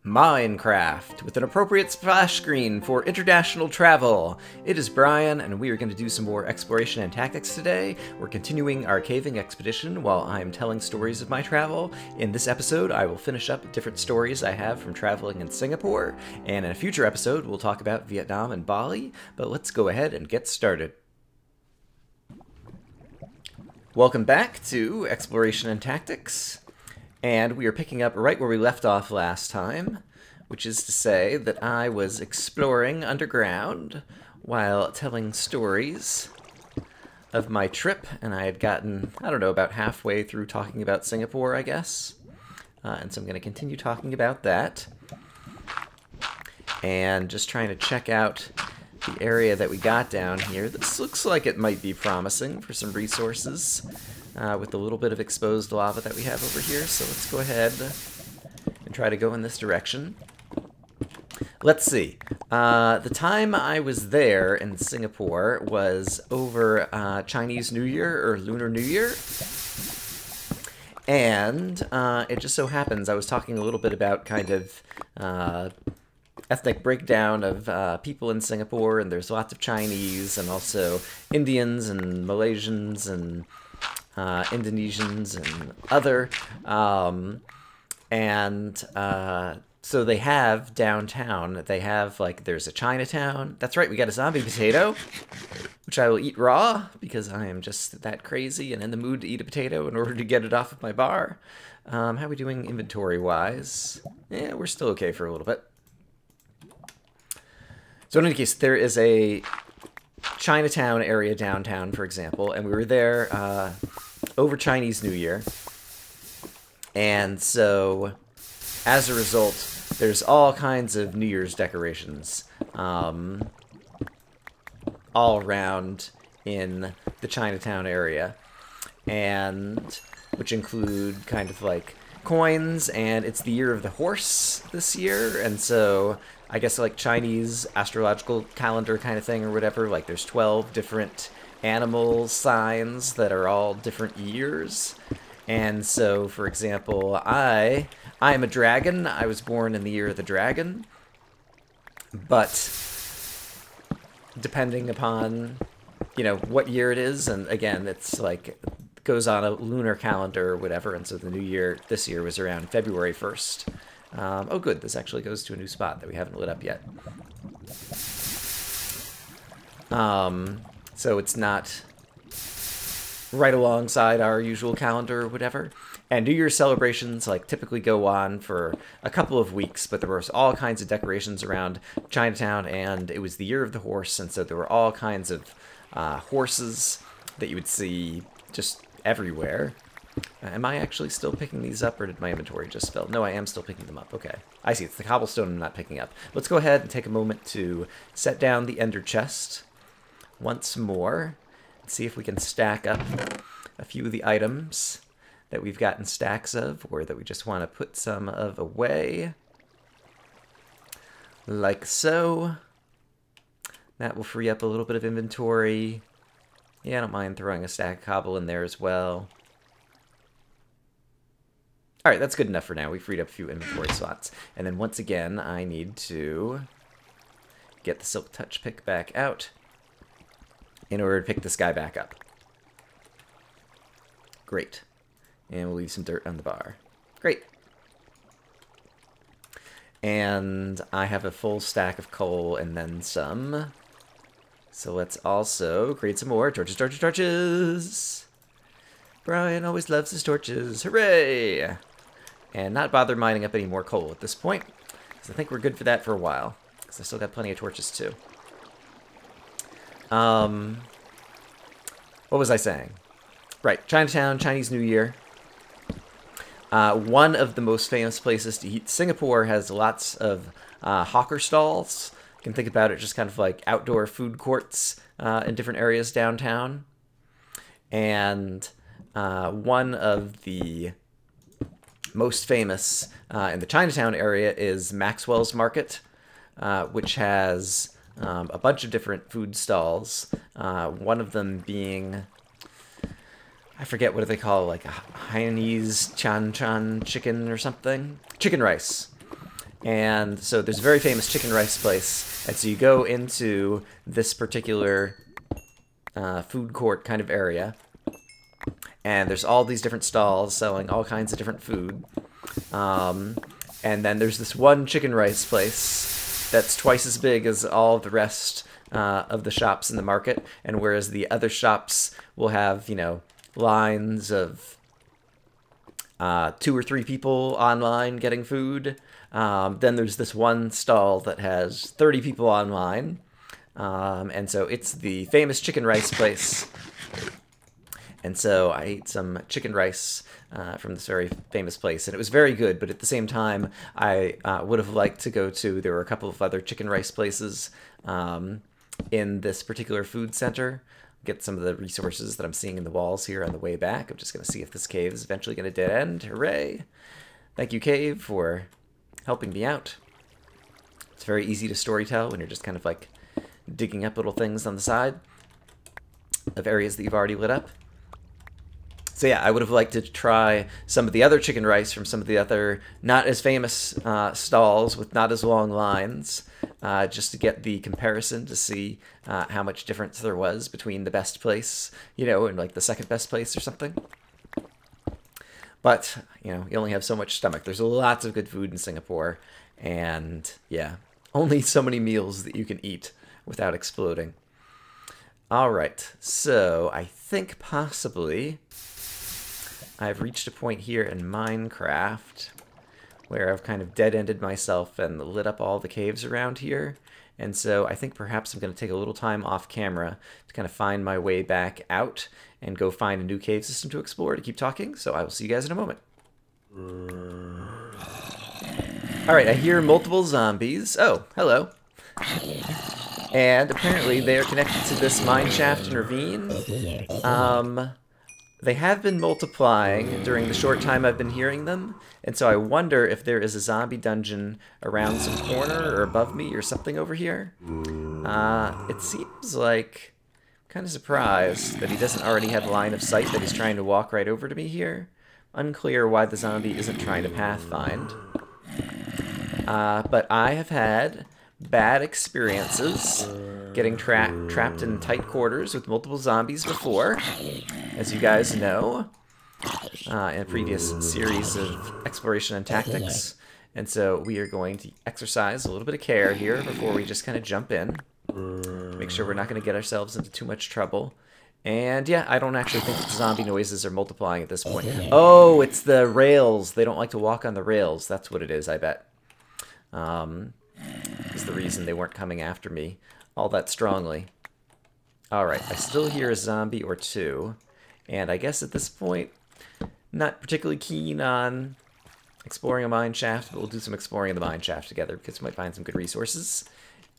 Minecraft, with an appropriate splash screen for international travel. It is Brian, and we are going to do some more exploration and tactics today. We're continuing our caving expedition while I'm telling stories of my travel. In this episode, I will finish up different stories I have from traveling in Singapore, and in a future episode, we'll talk about Vietnam and Bali, but let's go ahead and get started. Welcome back to Exploration and Tactics. And we are picking up right where we left off last time, which is to say that I was exploring underground while telling stories of my trip, and I had gotten, I don't know, about halfway through talking about Singapore, I guess. And so I'm going to continue talking about that. And just trying to check out the area that we got down here. This looks like it might be promising for some resources. With the little bit of exposed lava that we have over here, so let's go ahead and try to go in this direction. Let's see. The time I was there in Singapore was over Chinese New Year, or Lunar New Year. And it just so happens I was talking a little bit about kind of ethnic breakdown of people in Singapore, and there's lots of Chinese and also Indians and Malaysians and Indonesians and other, so they have downtown, they have, like, there's a Chinatown. That's right, we got a zombie potato, which I will eat raw, because I am just that crazy and in the mood to eat a potato in order to get it off of my bar. How are we doing inventory-wise? Yeah, we're still okay for a little bit. So in any case, there is a Chinatown area downtown, for example, and we were there over Chinese New Year, and so as a result there's all kinds of New Year's decorations all around in the Chinatown area, and which include kind of like coins, and it's the year of the horse this year, and so I guess like Chinese astrological calendar kind of thing or whatever, like there's 12 different animal signs that are all different years. And so, for example, I am a dragon. I was born in the year of the dragon. But depending upon, you know, what year it is, and again, it's like goes on a lunar calendar or whatever, and so the new year this year was around February 1st. Oh good, this actually goes to a new spot that we haven't lit up yet. So it's not right alongside our usual calendar or whatever. And New Year's celebrations like typically go on for a couple of weeks, but there was all kinds of decorations around Chinatown, and it was the year of the horse, and so there were all kinds of horses that you would see just everywhere. Am I actually still picking these up, or did my inventory just fill? No, I am still picking them up. Okay. I see. It's the cobblestone I'm not picking up. Let's go ahead and take a moment to set down the ender chest once more and see if we can stack up a few of the items that we've gotten stacks of, or that we just want to put some of away. Like so. That will free up a little bit of inventory. Yeah, I don't mind throwing a stack of cobble in there as well. Alright, that's good enough for now. We freed up a few inventory slots. And then once again, I need to get the Silk Touch pick back out in order to pick this guy back up. Great. And we'll leave some dirt on the bar. Great. And I have a full stack of coal and then some. So let's also create some more torches, torches, torches! Brian always loves his torches. Hooray! And not bother mining up any more coal at this point, because I think we're good for that for a while, because I still got plenty of torches too. What was I saying? Right, Chinatown, Chinese New Year. One of the most famous places to eat. Singapore has lots of hawker stalls. You can think about it just kind of like outdoor food courts in different areas downtown. And one of the most famous in the Chinatown area is Maxwell's Market, which has a bunch of different food stalls. One of them being, I forget, what do they call it, like a Hainanese chan chicken or something? Chicken rice. And so there's a very famous chicken rice place. And so you go into this particular food court kind of area. And there's all these different stalls selling all kinds of different food. And then there's this one chicken rice place that's twice as big as all of the rest of the shops in the market. And whereas the other shops will have, you know, lines of 2 or 3 people online getting food, then there's this one stall that has 30 people online. And so it's the famous chicken rice place. And so I ate some chicken rice from this very famous place, and it was very good, but at the same time, I would have liked to go to, there were a couple of other chicken rice places in this particular food center, get some of the resources that I'm seeing in the walls here on the way back. I'm just going to see if this cave is eventually going to dead end. Hooray! Thank you, cave, for helping me out. It's very easy to storytell when you're just kind of like digging up little things on the side of areas that you've already lit up. So yeah, I would have liked to try some of the other chicken rice from some of the other not as famous stalls with not as long lines, just to get the comparison to see how much difference there was between the best place, you know, and like the second best place or something. But, you know, you only have so much stomach. There's lots of good food in Singapore, and yeah, only so many meals that you can eat without exploding. All right, so I think possibly I've reached a point here in Minecraft where I've kind of dead-ended myself and lit up all the caves around here. And so I think perhaps I'm going to take a little time off camera to kind of find my way back out and go find a new cave system to explore to keep talking. So I will see you guys in a moment. Alright, I hear multiple zombies. Oh, hello. And apparently they are connected to this mineshaft and ravine. They have been multiplying during the short time I've been hearing them, and so I wonder if there is a zombie dungeon around some corner or above me or something over here. It seems like I'm kind of surprised that he doesn't already have line of sight, that he's trying to walk right over to me here. Unclear why the zombie isn't trying to pathfind. But I have had bad experiences getting trapped in tight quarters with multiple zombies before, as you guys know, in a previous series of exploration and tactics. And so we are going to exercise a little bit of care here before we just kind of jump in. Make sure we're not going to get ourselves into too much trouble. And yeah, I don't actually think that the zombie noises are multiplying at this point. Oh, it's the rails. They don't like to walk on the rails. That's what it is, I bet. Is the reason they weren't coming after me all that strongly. Alright, I still hear a zombie or two, and I guess at this point, not particularly keen on exploring a mine shaft, but we'll do some exploring in the mine shaft together because we might find some good resources.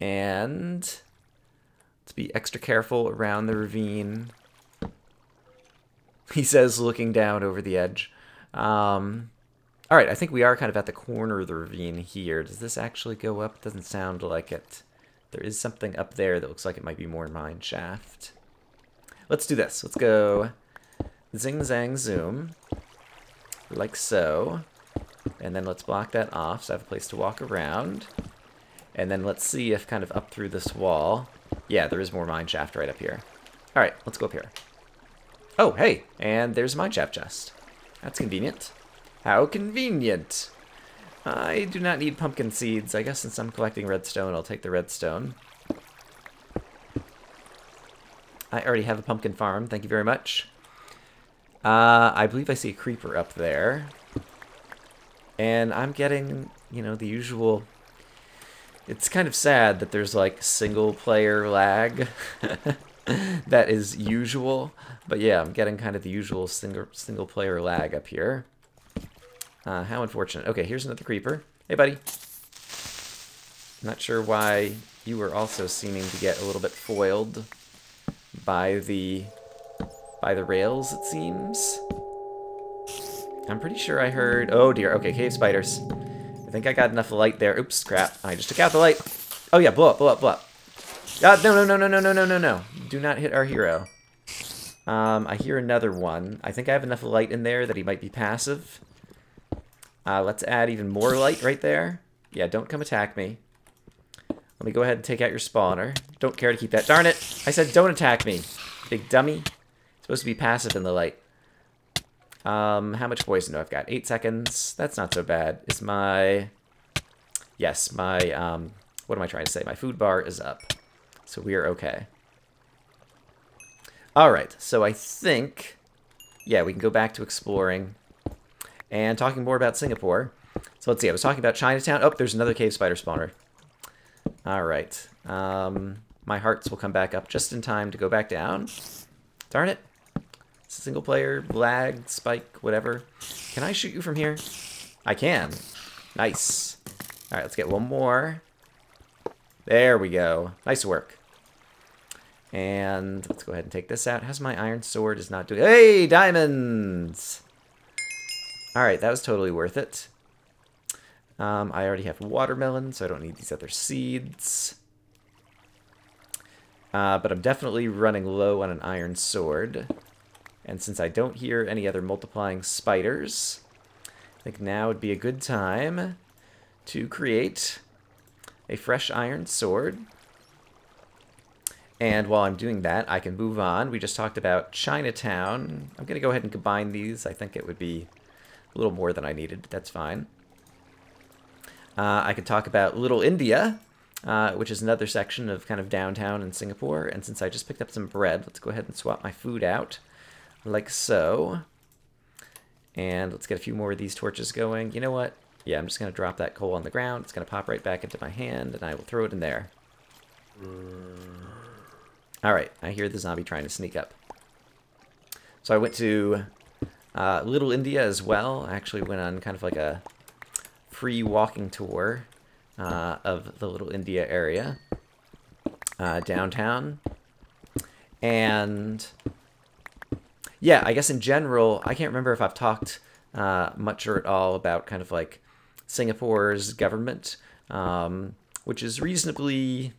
And let's be extra careful around the ravine. He says, looking down over the edge. Alright, I think we are kind of at the corner of the ravine here. Does this actually go up? Doesn't sound like it. There is something up there that looks like it might be more mine shaft. Let's do this. Let's go zing, zang, zoom. Like so. And then let's block that off so I have a place to walk around. And then let's see if kind of up through this wall. Yeah, there is more mine shaft right up here. Alright, let's go up here. Oh, hey! And there's a mine shaft chest. That's convenient. How convenient! I do not need pumpkin seeds. I guess since I'm collecting redstone, I'll take the redstone. I already have a pumpkin farm. Thank you very much. I believe I see a creeper up there. And I'm getting, you know, the usual... It's kind of sad that there's, like, single-player lag. That is usual. But yeah, I'm getting kind of the usual single-player lag up here. How unfortunate. Okay, here's another creeper. Hey, buddy. Not sure why you were also seeming to get a little bit foiled by the rails, it seems. I'm pretty sure I heard... Oh, dear. Okay, cave spiders. I think I got enough light there. Oops, crap. I just took out the light. Oh, yeah, blow up, blow up, blow up. No. Do not hit our hero. I hear another one. I think I have enough light in there that he might be passive. Let's add even more light right there. Yeah, don't come attack me. Let me go ahead and take out your spawner. Don't care to keep that. Darn it! I said don't attack me, big dummy. It's supposed to be passive in the light. How much poison do I've got? 8 seconds. That's not so bad. Is my... Yes, my... what am I trying to say? My food bar is up. So we are okay. Alright, so I think... Yeah, we can go back to exploring. And talking more about Singapore. So let's see, I was talking about Chinatown. Oh, there's another cave spider spawner. Alright. My hearts will come back up just in time to go back down. Darn it. It's a single player, lag, spike, whatever. Can I shoot you from here? I can. Nice. Alright, let's get one more. There we go. Nice work. And let's go ahead and take this out. How's my iron sword is not doing... Hey, diamonds! Alright, that was totally worth it. I already have watermelon, so I don't need these other seeds. But I'm definitely running low on an iron sword. And since I don't hear any other multiplying spiders, I think now would be a good time to create a fresh iron sword. And while I'm doing that, I can move on. We just talked about Chinatown. I'm going to go ahead and combine these. I think it would be a little more than I needed. That's fine. I could talk about Little India, which is another section of kind of downtown in Singapore. And since I just picked up some bread, let's go ahead and swap my food out, like so. And let's get a few more of these torches going. You know what? Yeah, I'm just going to drop that coal on the ground. It's going to pop right back into my hand, and I will throw it in there. Alright, I hear the zombie trying to sneak up. So I went to Little India as well. I actually went on kind of like a free walking tour of the Little India area, downtown. And yeah, I guess in general, I can't remember if I've talked much or at all about kind of like Singapore's government, which is reasonably...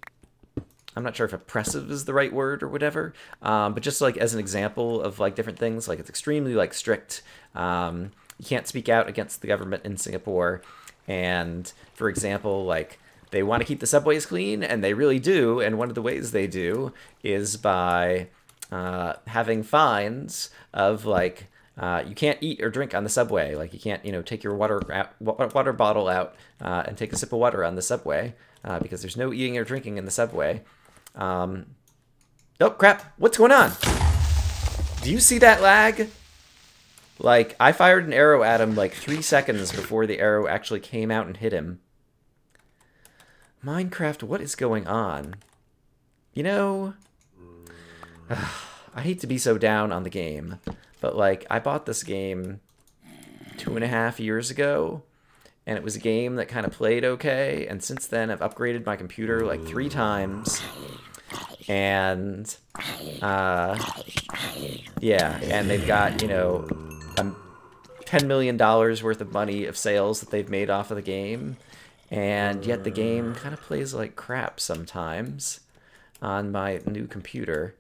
I'm not sure if oppressive is the right word or whatever, but just like as an example of like different things, like it's extremely like strict. You can't speak out against the government in Singapore. And for example, like they want to keep the subways clean, and they really do. And one of the ways they do is by having fines of like you can't eat or drink on the subway. Like you can't, you know, take your water bottle out and take a sip of water on the subway because there's no eating or drinking in the subway. Oh, crap. What's going on? Do you see that lag? Like, I fired an arrow at him like 3 seconds before the arrow actually came out and hit him. Minecraft, what is going on? You know, I hate to be so down on the game, but like, I bought this game 2.5 years ago, and it was a game that kind of played okay, and since then I've upgraded my computer like 3 times, and yeah, and they've got, you know, $10 million worth of money of sales that they've made off of the game, and yet the game kind of plays like crap sometimes on my new computer,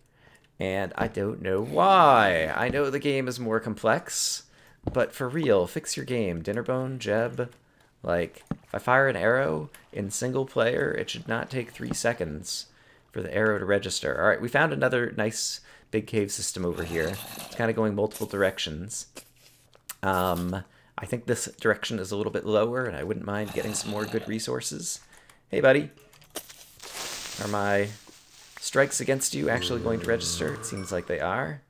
and I don't know why. I know the game is more complex, but for real, fix your game, Dinnerbone, Jeb. Like, if I fire an arrow in single player, it should not take 3 seconds for the arrow to register. Alright, we found another nice big cave system over here. It's kind of going multiple directions. I think this direction is a little bit lower, and I wouldn't mind getting some more good resources. Hey, buddy. Are my strikes against you actually going to register? It seems like they are.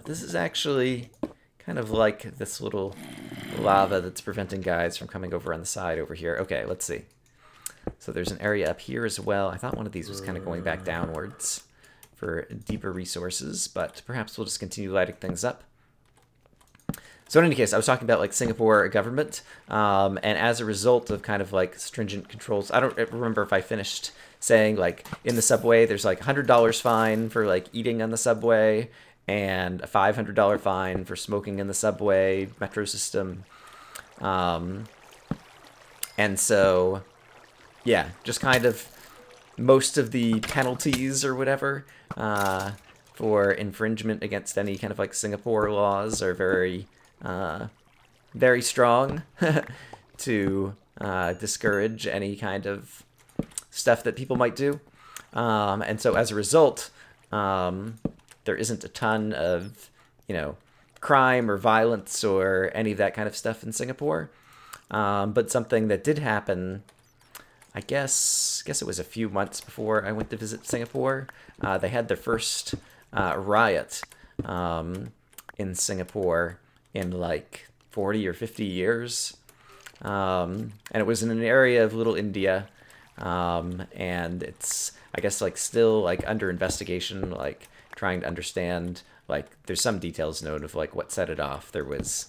This is actually kind of like this little lava that's preventing guys from coming over on the side over here. Okay, let's see. So there's an area up here as well. I thought one of these was kind of going back downwards for deeper resources, but perhaps we'll just continue lighting things up. So in any case, I was talking about like Singapore government, and as a result of kind of like stringent controls, I don't remember if I finished saying like in the subway, there's like $100 fine for like eating on the subway, and a $500 fine for smoking in the subway metro system. And so, yeah, just kind of most of the penalties or whatever for infringement against any kind of like Singapore laws are very, very strong. to discourage any kind of stuff that people might do. And so as a result, there isn't a ton of, crime or violence or any of that kind of stuff in Singapore. But something that did happen, I guess it was a few months before I went to visit Singapore. They had their first riot in Singapore in like 40 or 50 years. And it was in an area of Little India. And it's, I guess, like still like under investigation, like trying to understand, like there's some details known of like what set it off. There was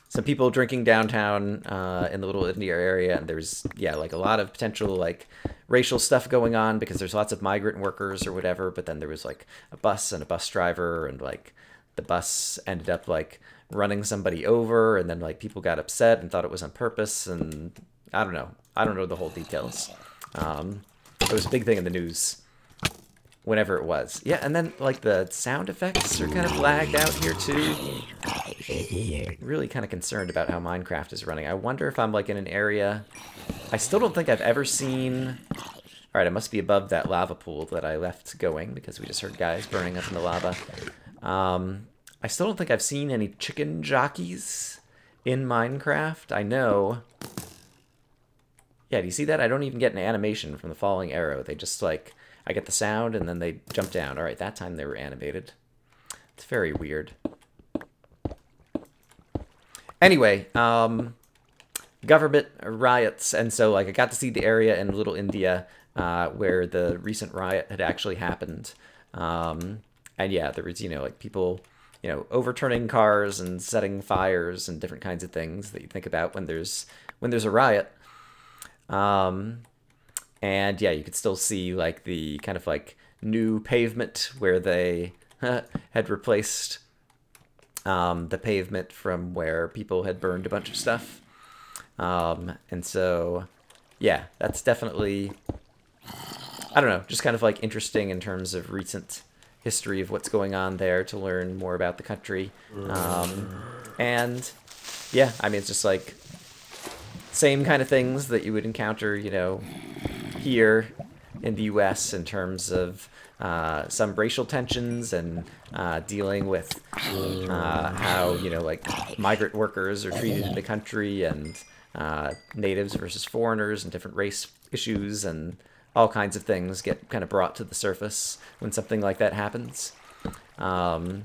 some people drinking downtown in the Little India area, and there's like a lot of potential like racial stuff going on because there's lots of migrant workers or whatever. But then there was like a bus and a bus driver, and like the bus ended up like running somebody over, and then like people got upset and thought it was on purpose, and I don't know the whole details. It was a big thing in the news whenever it was. Yeah, and then like the sound effects are kind of lagged out here too. Really kind of concerned about how Minecraft is running. I wonder if I'm like in an area. I still don't think I've ever seen. All right, I must be above that lava pool that I left going because we just heard guys burning up in the lava. I still don't think I've seen any chicken jockeys in Minecraft. I know. Yeah, do you see that? I don't even get an animation from the falling arrow. They just like, I get the sound and then they jump down. All right, that time they were animated. It's very weird. Anyway, government riots. And so like I got to see the area in Little India where the recent riot had actually happened. And yeah, there was, like people, overturning cars and setting fires and different kinds of things that you think about when there's a riot. And yeah, you could still see like the kind of like new pavement where they had replaced the pavement from where people had burned a bunch of stuff. And so, yeah, that's definitely, I don't know, just kind of like interesting in terms of recent history of what's going on there to learn more about the country. And yeah, I mean, it's just like same kind of things that you would encounter, here in the US in terms of some racial tensions and dealing with how, like migrant workers are treated in the country and natives versus foreigners and different race issues and all kinds of things get kind of brought to the surface when something like that happens. And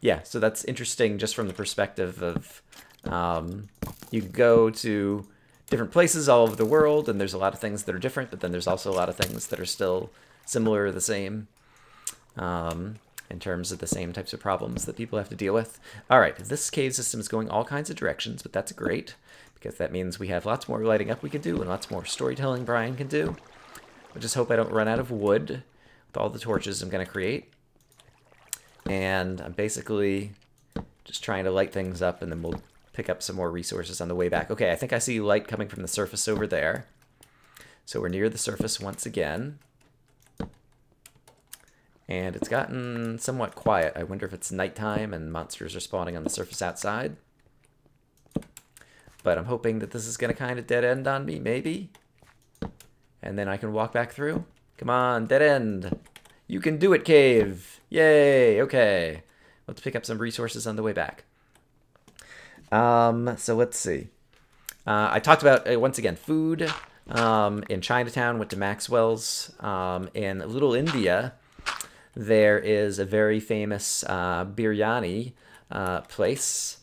yeah, so that's interesting just from the perspective of you could go to different places all over the world, and there's a lot of things that are different, but then there's also a lot of things that are still similar or the same in terms of the same types of problems that people have to deal with. All right, this cave system is going all kinds of directions, but that's great, because that means we have lots more lighting up we can do and lots more storytelling Brian can do. I just hope I don't run out of wood with all the torches I'm going to create. And I'm basically just trying to light things up, and then we'll pick up some more resources on the way back. Okay, I think I see light coming from the surface over there. So we're near the surface once again. And it's gotten somewhat quiet. I wonder if it's nighttime and monsters are spawning on the surface outside. But I'm hoping that this is going to kind of dead end on me, maybe. And then I can walk back through. Come on, dead end. You can do it, cave. Yay, okay. Let's pick up some resources on the way back. So let's see. I talked about, once again, food in Chinatown, went to Maxwell's. In Little India, there is a very famous biryani place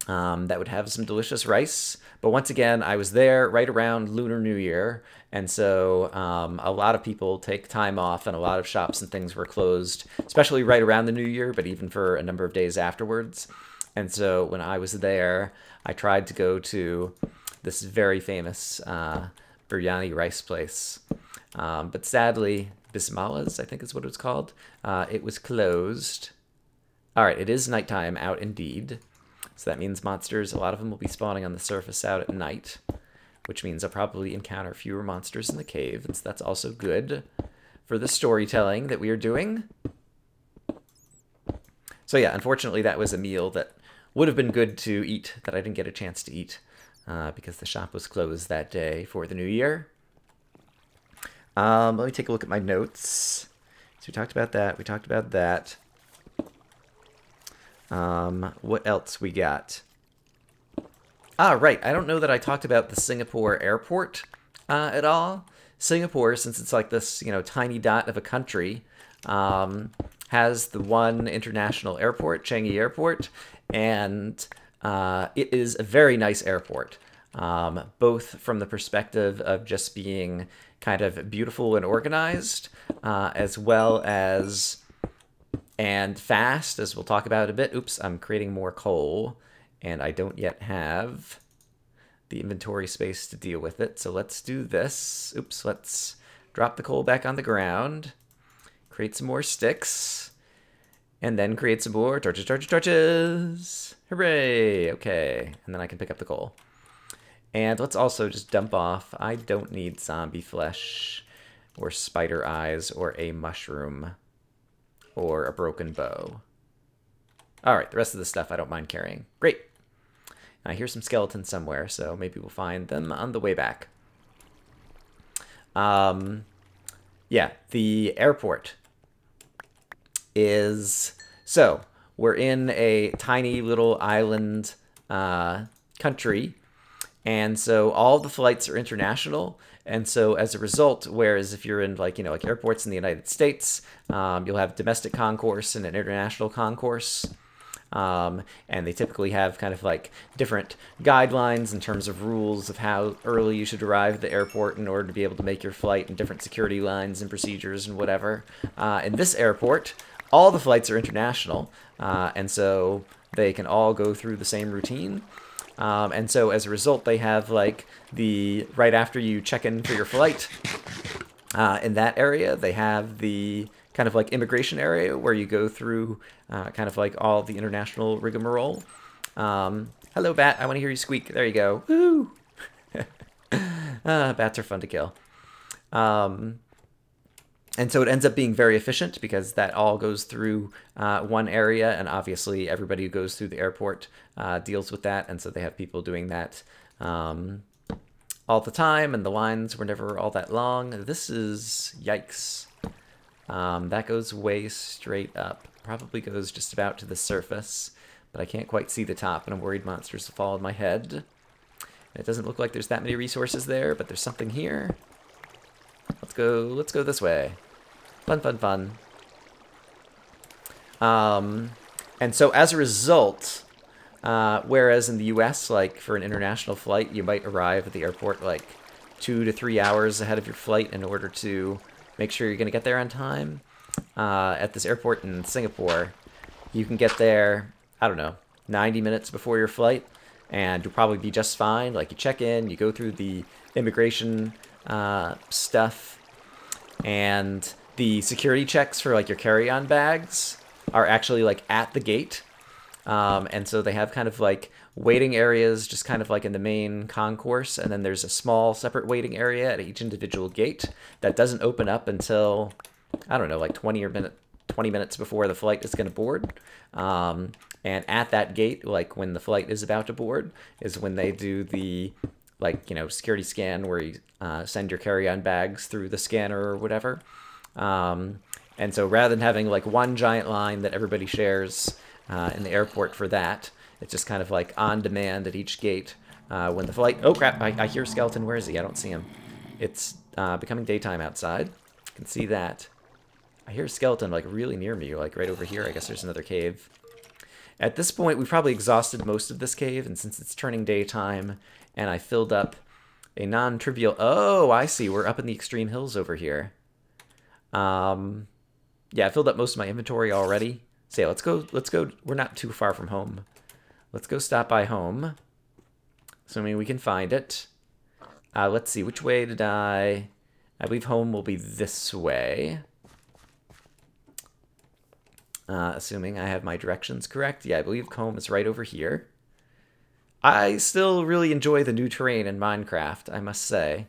that would have some delicious rice. But once again, I was there right around Lunar New Year, and so a lot of people take time off, and a lot of shops and things were closed, especially right around the New Year, but even for a number of days afterwards. And so when I was there, I tried to go to this very famous biryani rice place. But sadly, Bismillah's, I think is what it was called, it was closed. All right, it is nighttime out indeed. So that means monsters, a lot of them will be spawning on the surface out at night, which means I'll probably encounter fewer monsters in the cave. And so that's also good for the storytelling that we are doing. So yeah, unfortunately, that was a meal that would have been good to eat that I didn't get a chance to eat because the shop was closed that day for the new year. Let me take a look at my notes. So we talked about that. We talked about that. What else we got? Right. I don't know that I talked about the Singapore airport at all. Singapore, since it's like this, tiny dot of a country, has the one international airport, Changi Airport, and it is a very nice airport, both from the perspective of just being kind of beautiful and organized, as well as and fast, as we'll talk about in a bit. Oops, I'm creating more coal, and I don't yet have the inventory space to deal with it. So let's do this. Oops, let's drop the coal back on the ground, create some more sticks, and then create some more torches. Hooray! Okay, and then I can pick up the coal. And let's also just dump off. I don't need zombie flesh or spider eyes or a mushroom or a broken bow. All right, the rest of the stuff I don't mind carrying. Great. I hear some skeletons somewhere, so maybe we'll find them on the way back. Yeah, the airport is... So, we're in a tiny little island country, and so all the flights are international, and so as a result, whereas if you're in like airports in the United States, you'll have domestic concourse and an international concourse. And they typically have kind of like different guidelines in terms of rules of how early you should arrive at the airport in order to be able to make your flight, and different security lines and procedures and whatever. In this airport, all the flights are international, and so they can all go through the same routine. And so as a result, they have like right after you check in for your flight, in that area, they have the kind of like immigration area where you go through kind of like all the international rigmarole. Hello, bat. I want to hear you squeak. There you go. Woo! Bats are fun to kill. And so it ends up being very efficient because that all goes through one area, and obviously everybody who goes through the airport deals with that, and so they have people doing that all the time, and the lines were never all that long. This is... Yikes. That goes way straight up. Probably goes just about to the surface, but I can't quite see the top, and I'm worried monsters will fall on my head. It doesn't look like there's that many resources there, but there's something here. Let's go this way. Fun, fun, fun. And so as a result, whereas in the US, like for an international flight, you might arrive at the airport like 2 to 3 hours ahead of your flight in order to make sure you're going to get there on time. At this airport in Singapore, you can get there, I don't know, 90 minutes before your flight, and you'll probably be just fine. Like, you check in, you go through the immigration stuff, and the security checks for like your carry-on bags are actually like at the gate. And so they have kind of like waiting areas just kind of like in the main concourse, and then there's a small separate waiting area at each individual gate that doesn't open up until, I don't know, like 20 minutes before the flight is going to board. And at that gate, like when the flight is about to board, is when they do the security scan where you send your carry-on bags through the scanner or whatever. And so rather than having like one giant line that everybody shares in the airport for that, it's just kind of like on demand at each gate when the flight... Oh crap, I hear a skeleton. Where is he? I don't see him. It's becoming daytime outside. I can see that. I hear a skeleton like really near me, like right over here. I guess there's another cave. At this point, we've probably exhausted most of this cave, and since it's turning daytime and I filled up a non-trivial... Oh, I see. We're up in the extreme hills over here. Yeah, I filled up most of my inventory already. So yeah, let's go. We're not too far from home. Let's go stop by home. Assuming we can find it. Let's see, which way did I believe home will be this way. Assuming I have my directions correct. Yeah, I believe home is right over here. I still really enjoy the new terrain in Minecraft, I must say.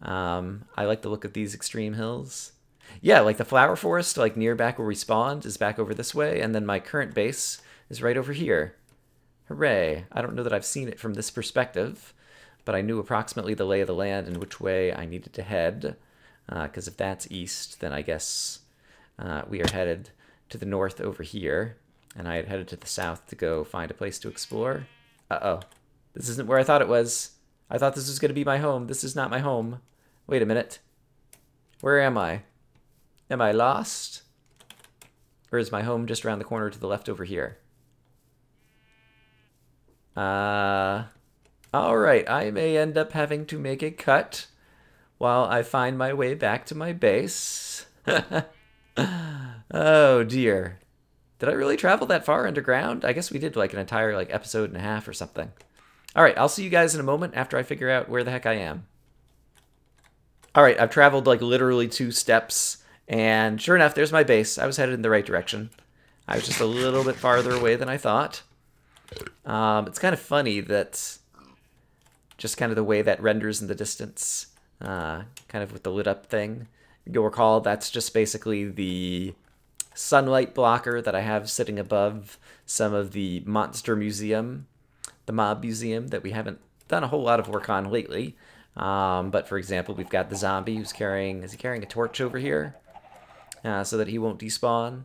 I like the look of these extreme hills. Yeah, like the flower forest, like near back where we spawned, is back over this way, and then my current base is right over here. Hooray. I don't know that I've seen it from this perspective, but I knew approximately the lay of the land and which way I needed to head. Because if that's east, then I guess we are headed to the north over here. And I had headed to the south to go find a place to explore. Uh-oh. This isn't where I thought it was. I thought this was going to be my home. This is not my home. Wait a minute. Where am I? Am I lost? Or is my home just around the corner to the left over here? Alright, I may end up having to make a cut while I find my way back to my base. Oh dear. Did I really travel that far underground? I guess we did like an entire like episode and a half or something. Alright, I'll see you guys in a moment after I figure out where the heck I am. Alright, I've traveled like literally 2 steps, and sure enough, there's my base. I was headed in the right direction. I was just a little bit farther away than I thought. It's kind of funny that just kind of the way that renders in the distance, kind of with the lit up thing. You'll recall that's just basically the sunlight blocker that I have sitting above some of the monster museum, the mob museum that we haven't done a whole lot of work on lately. But for example, we've got the zombie who's carrying, is he carrying a torch over here? So that he won't despawn.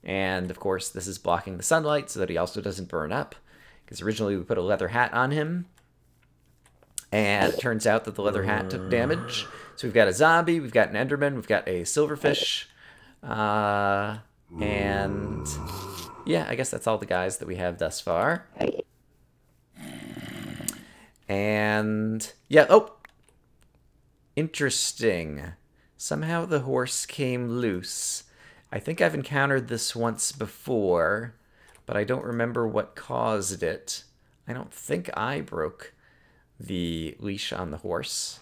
And of course, this is blocking the sunlight so that he also doesn't burn up. Because originally we put a leather hat on him. And it turns out that the leather hat took damage. So we've got a zombie, we've got an enderman, we've got a silverfish. And yeah, I guess that's all the guys that we have thus far. And yeah, oh! Interesting. Somehow the horse came loose. I think I've encountered this once before, but I don't remember what caused it. I don't think I broke the leash on the horse.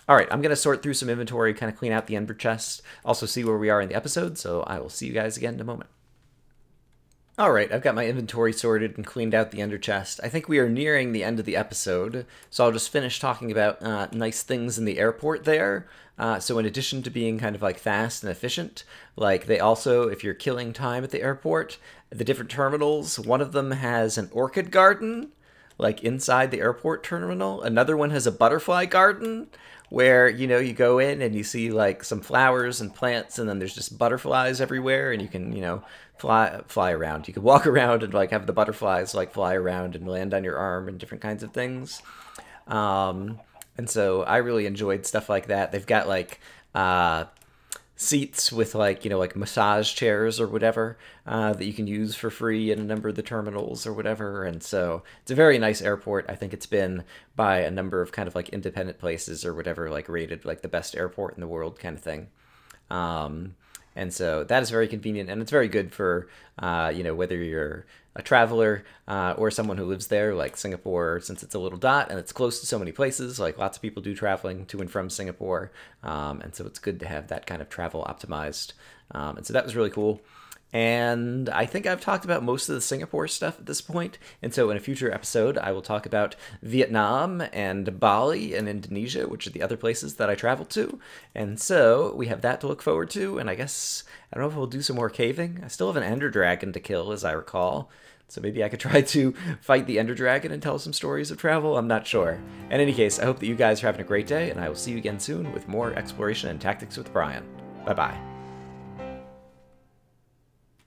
Alright, I'm going to sort through some inventory, kind of clean out the ender chest, also see where we are in the episode, so I will see you guys again in a moment. Alright, I've got my inventory sorted and cleaned out the ender chest. I think we are nearing the end of the episode, so I'll just finish talking about nice things in the airport there. So in addition to being kind of like fast and efficient, like they also, if you're killing time at the airport, the different terminals, one of them has an orchid garden, like inside the airport terminal. Another one has a butterfly garden, where, you know, you go in and you see like some flowers and plants, and then there's just butterflies everywhere, and you can, you know, fly around. You can walk around and like have the butterflies like fly around and land on your arm and different kinds of things. And so I really enjoyed stuff like that. They've got like seats with like, you know, like massage chairs or whatever that you can use for free in a number of the terminals or whatever. And so it's a very nice airport. I think it's been by a number of kind of like independent places or whatever, like rated like the best airport in the world kind of thing. And so that is very convenient, and it's very good for, you know, whether you're a traveler or someone who lives there, like Singapore, since it's a little dot and it's close to so many places. Like lots of people do traveling to and from Singapore, and so it's good to have that kind of travel optimized. And so that was really cool. And I think I've talked about most of the Singapore stuff at this point. And so in a future episode, I will talk about Vietnam and Bali and Indonesia, which are the other places that I traveled to. And so we have that to look forward to. And I guess, I don't know if we'll do some more caving. I still have an Ender Dragon to kill, as I recall. So maybe I could try to fight the Ender Dragon and tell some stories of travel. I'm not sure. In any case, I hope that you guys are having a great day, and I will see you again soon with more exploration and tactics with Brian. Bye-bye.